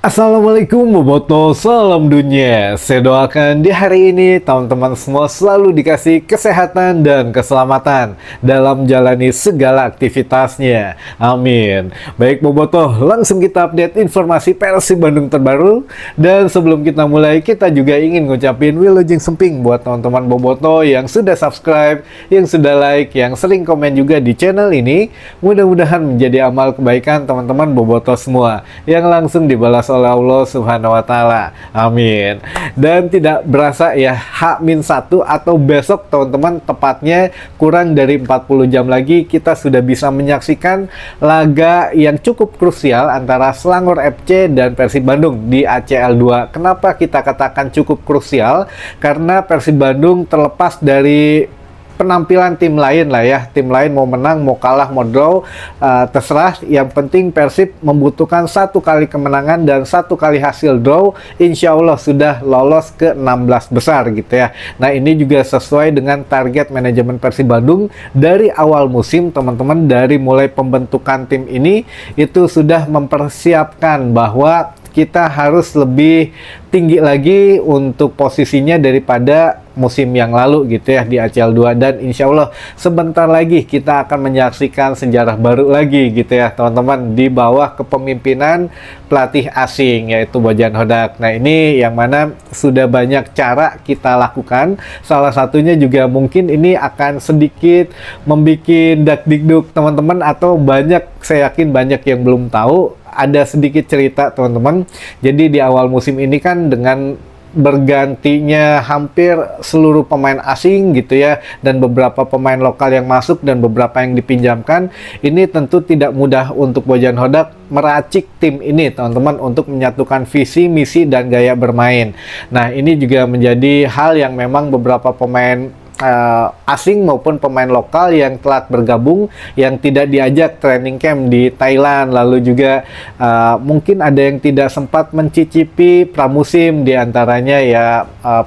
Assalamualaikum Boboto, salam dunia. Saya doakan di hari ini teman-teman semua selalu dikasih kesehatan dan keselamatan dalam menjalani segala aktivitasnya. Amin. Baik Boboto, langsung kita update informasi Persib Bandung terbaru. Dan sebelum kita mulai, kita juga ingin ngucapin wilujeng semping buat teman-teman Boboto yang sudah subscribe, yang sudah like, yang sering komen juga di channel ini. Mudah-mudahan menjadi amal kebaikan teman-teman Boboto semua yang langsung dibalas oleh Allah Subhanahu wa Ta'ala. Amin. Dan tidak berasa ya, H-1 atau besok teman-teman, tepatnya kurang dari 40 jam lagi kita sudah bisa menyaksikan laga yang cukup krusial antara Selangor FC dan Persib Bandung di ACL 2. Kenapa kita katakan cukup krusial? Karena Persib Bandung terlepas dari penampilan tim lain lah ya, tim lain mau menang, mau kalah, mau draw, terserah. Yang penting Persib membutuhkan satu kali kemenangan dan satu kali hasil draw, insya Allah sudah lolos ke 16 besar gitu ya. Nah ini juga sesuai dengan target manajemen Persib Bandung dari awal musim teman-teman. Dari mulai pembentukan tim ini itu sudah mempersiapkan bahwa kita harus lebih tinggi lagi untuk posisinya daripada musim yang lalu gitu ya di ACL 2. Dan insya Allah sebentar lagi kita akan menyaksikan sejarah baru lagi gitu ya teman-teman, di bawah kepemimpinan pelatih asing yaitu Bojan Hodak. Nah ini yang mana sudah banyak cara kita lakukan, salah satunya juga mungkin ini akan sedikit membuat dak-dikduk teman-teman, atau banyak, saya yakin banyak yang belum tahu. Ada sedikit cerita teman-teman. Jadi di awal musim ini kan dengan bergantinya hampir seluruh pemain asing gitu ya, dan beberapa pemain lokal yang masuk dan beberapa yang dipinjamkan, ini tentu tidak mudah untuk Bojan Hodak meracik tim ini teman-teman untuk menyatukan visi, misi, dan gaya bermain. Nah ini juga menjadi hal yang memang beberapa pemain asing maupun pemain lokal yang telah bergabung, yang tidak diajak training camp di Thailand, lalu juga mungkin ada yang tidak sempat mencicipi pramusim, diantaranya ya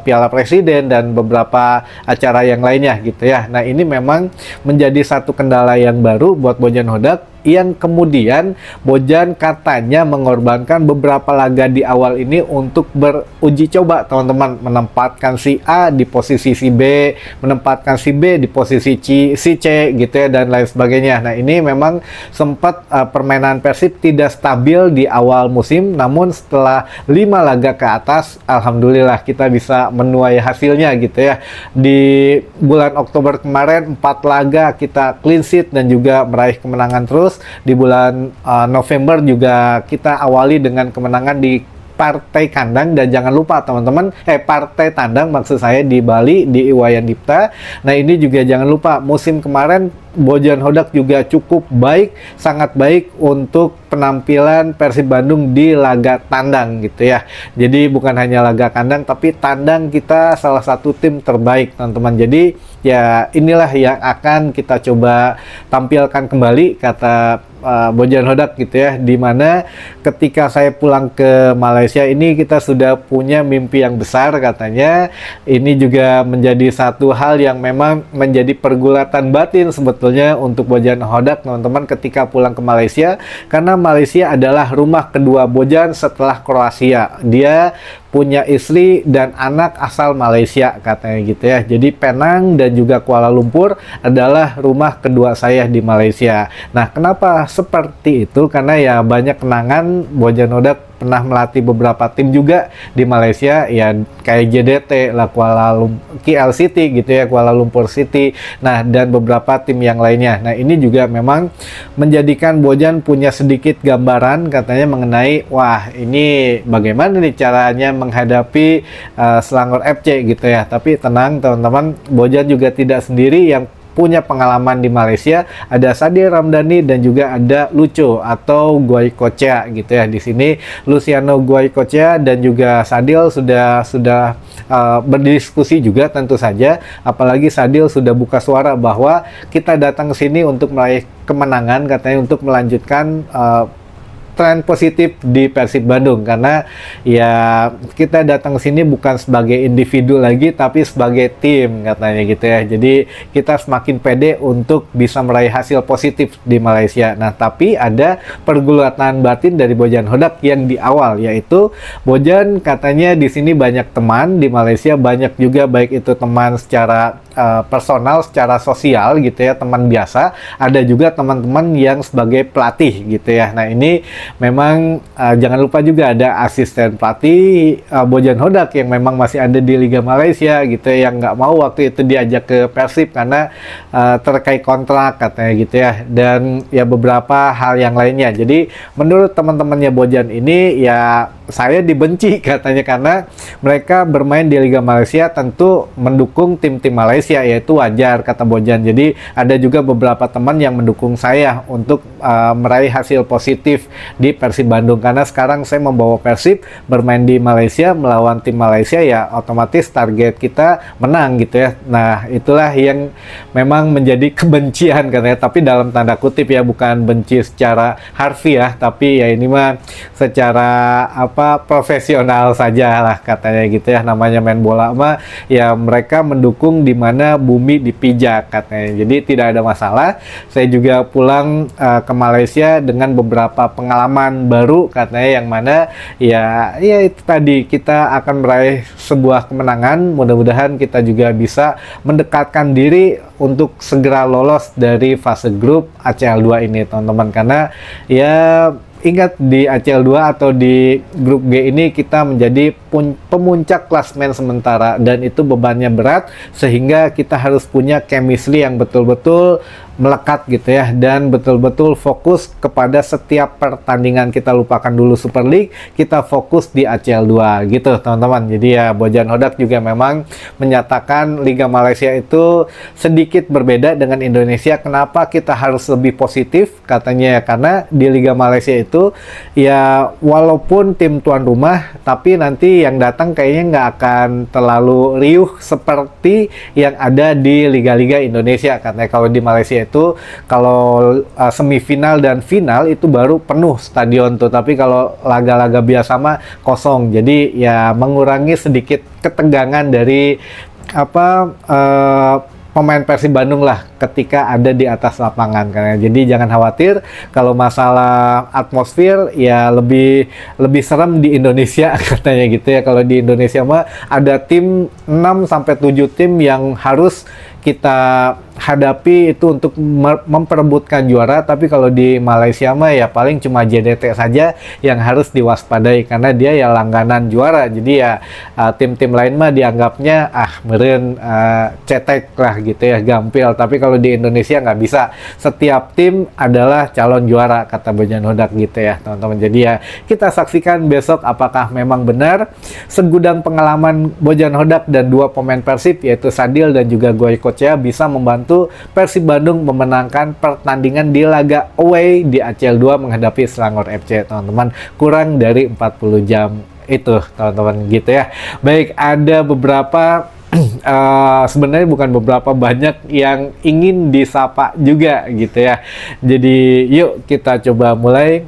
Piala Presiden dan beberapa acara yang lainnya gitu ya. Nah ini memang menjadi satu kendala yang baru buat Bojan Hodak, yang kemudian Bojan katanya mengorbankan beberapa laga di awal ini untuk beruji coba teman-teman, menempatkan si A di posisi si B, menempatkan si B di posisi si C gitu ya, dan lain sebagainya. Nah ini memang sempat permainan Persib tidak stabil di awal musim, namun setelah 5 laga ke atas alhamdulillah kita bisa menuai hasilnya gitu ya. Di bulan Oktober kemarin 4 laga kita clean sheet dan juga meraih kemenangan terus. Di bulan November juga kita awali dengan kemenangan di partai kandang, dan jangan lupa teman-teman, partai tandang maksud saya, di Bali di Iwayan Dipta. Nah ini juga jangan lupa, musim kemarin Bojan Hodak juga cukup baik, sangat baik untuk penampilan Persib Bandung di laga tandang gitu ya. Jadi bukan hanya laga kandang, tapi tandang kita salah satu tim terbaik teman-teman. Jadi ya inilah yang akan kita coba tampilkan kembali, kata Bojan Hodak gitu ya, dimana ketika saya pulang ke Malaysia ini kita sudah punya mimpi yang besar katanya. Ini juga menjadi satu hal yang memang menjadi pergulatan batin sebetulnya untuk Bojan Hodak teman-teman ketika pulang ke Malaysia, karena Malaysia adalah rumah kedua Bojan setelah Kroasia. Dia punya istri dan anak asal Malaysia katanya gitu ya. Jadi Penang dan juga Kuala Lumpur adalah rumah kedua saya di Malaysia. Nah kenapa seperti itu? Karena ya banyak kenangan. Bojan Hodak pernah melatih beberapa tim juga di Malaysia ya, kayak JDT lah, KL City gitu ya, Kuala Lumpur City, nah dan beberapa tim yang lainnya. Nah ini juga memang menjadikan Bojan punya sedikit gambaran katanya mengenai, wah ini bagaimana nih caranya menghadapi Selangor FC gitu ya. Tapi tenang teman-teman, Bojan juga tidak sendiri yang punya pengalaman di Malaysia. Ada Sadil Ramdhani dan juga ada Lucho atau Goicoechea gitu ya. Di sini Luciano Goicoechea dan juga Sadil sudah berdiskusi juga tentu saja. Apalagi Sadil sudah buka suara bahwa kita datang ke sini untuk meraih kemenangan katanya, untuk melanjutkan tren positif di Persib Bandung, karena ya kita datang ke sini bukan sebagai individu lagi tapi sebagai tim katanya gitu ya. Jadi kita semakin pede untuk bisa meraih hasil positif di Malaysia. Nah, tapi ada pergulatan batin dari Bojan Hodak yang di awal, yaitu Bojan katanya di sini banyak teman, di Malaysia banyak juga, baik itu teman secara personal, secara sosial gitu ya, teman biasa, ada juga teman-teman yang sebagai pelatih gitu ya. Nah, ini memang jangan lupa juga ada asisten pelatih Bojan Hodak yang memang masih ada di Liga Malaysia gitu ya, yang nggak mau waktu itu diajak ke Persib karena terkait kontrak katanya gitu ya, dan ya beberapa hal yang lainnya. Jadi menurut teman-temannya Bojan ini ya saya dibenci katanya karena mereka bermain di Liga Malaysia tentu mendukung tim-tim Malaysia, yaitu wajar kata Bojan. Jadi ada juga beberapa teman yang mendukung saya untuk meraih hasil positif di Persib Bandung, karena sekarang saya membawa Persib bermain di Malaysia melawan tim Malaysia, ya otomatis target kita menang gitu ya. Nah, itulah yang memang menjadi kebencian katanya, tapi dalam tanda kutip ya, bukan benci secara harfiah, tapi ya ini mah secara profesional saja lah katanya gitu ya. Namanya main bola mah ya mereka mendukung di mana bumi dipijak katanya. Jadi tidak ada masalah. Saya juga pulang ke Malaysia dengan beberapa pengalaman baru katanya, yang mana ya itu tadi, kita akan meraih sebuah kemenangan. Mudah-mudahan kita juga bisa mendekatkan diri untuk segera lolos dari fase grup ACL 2 ini teman-teman, karena ya ingat di ACL 2 atau di grup G ini kita menjadi pemuncak klasmen sementara, dan itu bebannya berat sehingga kita harus punya chemistry yang betul-betul melekat gitu ya, dan betul-betul fokus kepada setiap pertandingan. Kita lupakan dulu Super League, kita fokus di ACL 2 gitu teman-teman. Jadi ya Bojan Hodak juga memang menyatakan Liga Malaysia itu sedikit berbeda dengan Indonesia. Kenapa kita harus lebih positif katanya ya, karena di Liga Malaysia itu ya walaupun tim tuan rumah, tapi nanti yang datang kayaknya nggak akan terlalu riuh seperti yang ada di liga-liga Indonesia katanya. Kalau di Malaysia itu kalau semifinal dan final itu baru penuh stadion tuh, tapi kalau laga-laga biasa mah kosong. Jadi ya mengurangi sedikit ketegangan dari pemain Persib Bandung lah ketika ada di atas lapangan kan. Jadi jangan khawatir kalau masalah atmosfer, ya lebih serem di Indonesia katanya gitu ya. Kalau di Indonesia mah ada tim 6 sampai 7 tim yang harus kita hadapi itu untuk memperebutkan juara, tapi kalau di Malaysia mah ya paling cuma JDT saja yang harus diwaspadai karena dia ya langganan juara. Jadi ya tim-tim lain mah dianggapnya meren cetek lah gitu ya, gampil. Tapi kalau di Indonesia nggak bisa, setiap tim adalah calon juara kata Bojan Hodak gitu ya teman-teman. Jadi ya kita saksikan besok apakah memang benar segudang pengalaman Bojan Hodak dan dua pemain Persib yaitu Sadil dan juga Goyko bisa membantu Persib Bandung memenangkan pertandingan di laga away di ACL 2 menghadapi Selangor FC teman-teman, kurang dari 40 jam itu teman-teman gitu ya. Baik, ada beberapa sebenarnya bukan beberapa, banyak yang ingin disapa juga gitu ya. Jadi yuk kita coba mulai,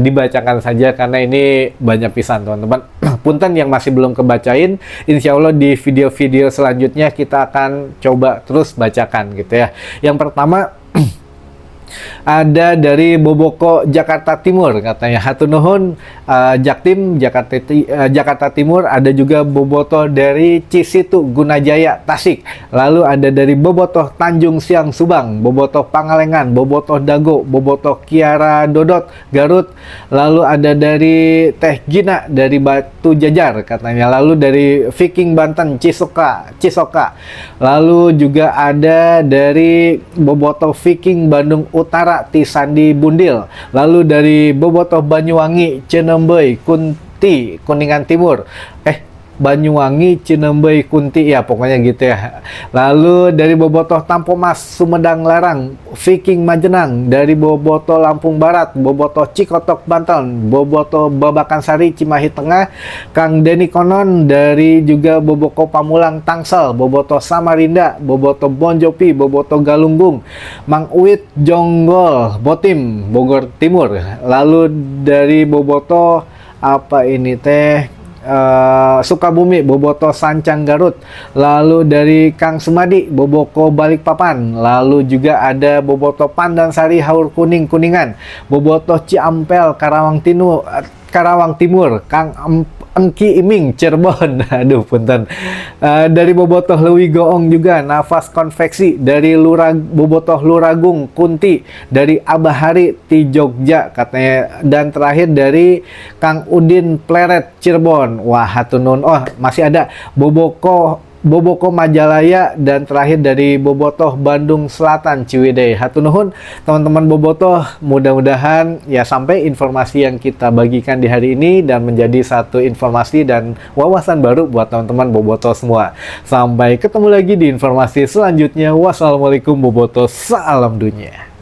dibacakan saja karena ini banyak pisan teman-teman. Punten yang masih belum kebacain, insya Allah di video-video selanjutnya kita akan coba terus bacakan gitu ya. Yang pertama ada dari Boboko Jakarta Timur katanya, hatur Jaktim Jakarta Timur. Ada juga Bobotoh dari Cisitu Gunajaya Tasik, lalu ada dari Bobotoh Tanjung Siang Subang, Bobotoh Pangalengan, Bobotoh Dago, Bobotoh Kiara Dodot Garut, lalu ada dari Teh Gina dari Batu Jajar katanya, lalu dari Viking Banten Cisoka, lalu juga ada dari Bobotoh Viking Bandung Utara Tisandi Bundil, lalu dari Bobotoh Banyuwangi Cenembei Kunti Kuningan Timur, Banyuwangi, Cinembei, Kunti, ya pokoknya gitu ya. Lalu dari Bobotoh Tampomas, Sumedang Larang, Viking Majenang, dari Bobotoh Lampung Barat, Bobotoh Cikotok Banten, Bobotoh Babakan Sari, Cimahi Tengah, Kang Deni Konon dari juga Bobotoh Pamulang Tangsel, Bobotoh Samarinda, Bobotoh Bonjopi, Bobotoh Galunggung, Mang Uit Jonggol, Botim, Bogor Timur. Lalu dari Bobotoh apa ini teh, Sukabumi, Bobotoh Sancang Garut. Lalu dari Kang Sumadi, Boboko Balikpapan. Lalu juga ada Bobotoh Pandansari, Haur Kuning, Kuningan, Bobotoh Ciampel, Karawang Timur, Kang Engki Iming, Cirebon. Aduh, punten. Dari Bobotoh Lewi Goong juga, Nafas Konveksi, dari Bobotoh Luragung, Kunti, dari Abah Hari, Ti Jogja katanya, dan terakhir dari Kang Udin Pleret, Cirebon. Wah, hatunun. Oh, masih ada Boboko Majalaya, dan terakhir dari Bobotoh Bandung Selatan, Ciwidey. Hatur nuhun teman-teman Bobotoh, mudah-mudahan ya sampai informasi yang kita bagikan di hari ini dan menjadi satu informasi dan wawasan baru buat teman-teman Bobotoh semua. Sampai ketemu lagi di informasi selanjutnya. Wassalamualaikum Bobotoh, salam dunia.